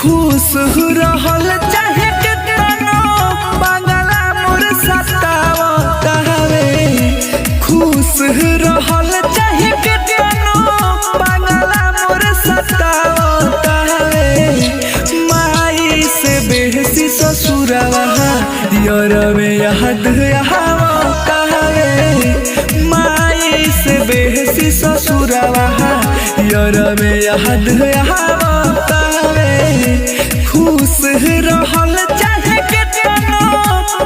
खुश रहल चाहे केतनो बांगला मोर सतावता हवे। खुश रहल चाहे केतनो बांगला मोर सतावता हवे। माई से बेहसी ससुरवा यारवे याद आवता हवे। माई से बेहसी ससुरवा यारवे याद आवता हवे। खुश रहल चाहे केतनो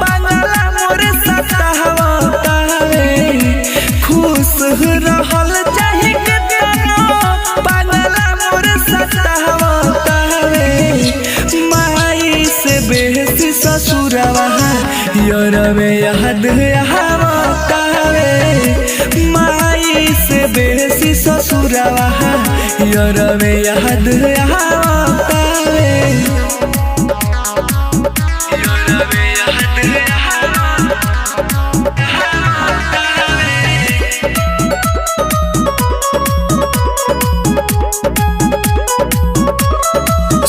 बांगला मोर सतावता हवे। खुश रहल चाहे केतनो बांगला मोर सतावता हवे। माई से बेहसी ससुरवा यारवे याद आवता हवे। माई से बेहसी ससुरवा यारवे याद आवता हवे।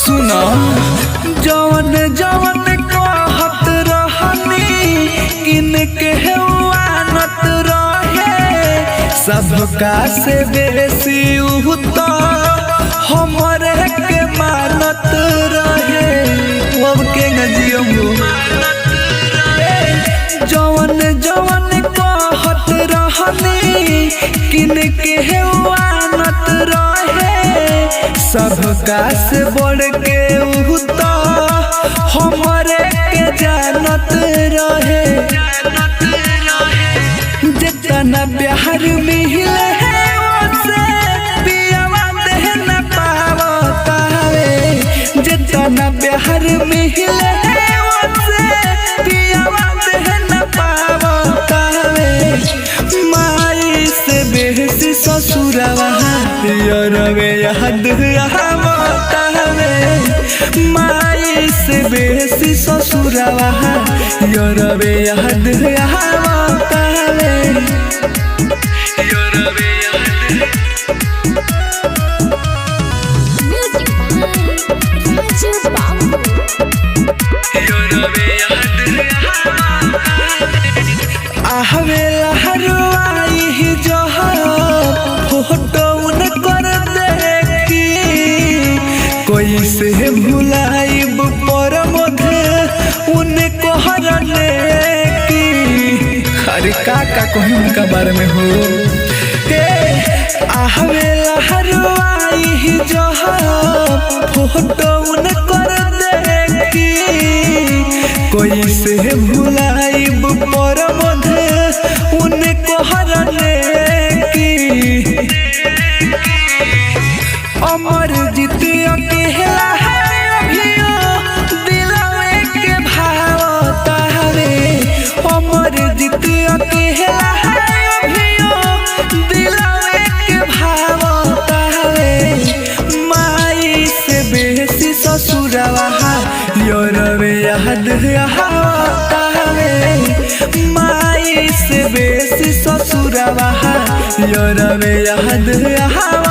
सुना जवन जवन कहत रहनी किनके आनत रहे। सबका से बेसी उ तो हमरे के मानत रहे। अब के गजियमु जवन जवन कहत रहनी किनके आनत रहे। सबका से बढ़ के उ तो हमरे के जानत रहे। जितना प्यार मिले है उससे पियावा दे न पावता हवे। जितना प्यार मिले है उससे पियावा दे न पावता हवे। माई से बेहसी ससुरवा यारवे याद आवता हवे। माई से बेहसी ससुरवा यारवे याद आवता हवे। आहवेला हरवाई जो फोटो उन कर देखी। कोई से भुलाइब पर मधे उनको हरने की। अरे का कहीं उनका बारे में हो। आहवेला हरवाई जो फोटो उन कर देखी। कोई से भुलाइब पर मधे उनको हरने की। अमर जितिया केला है अभियो दिलवे के भावता हवे। अमर जितिया केला है अभियो दिलवे के भावता हवे। माई से बेहसी ससुरवा यारवे याद आवता हवे। माई से बेहसी ससुरवा यारवे याद आवता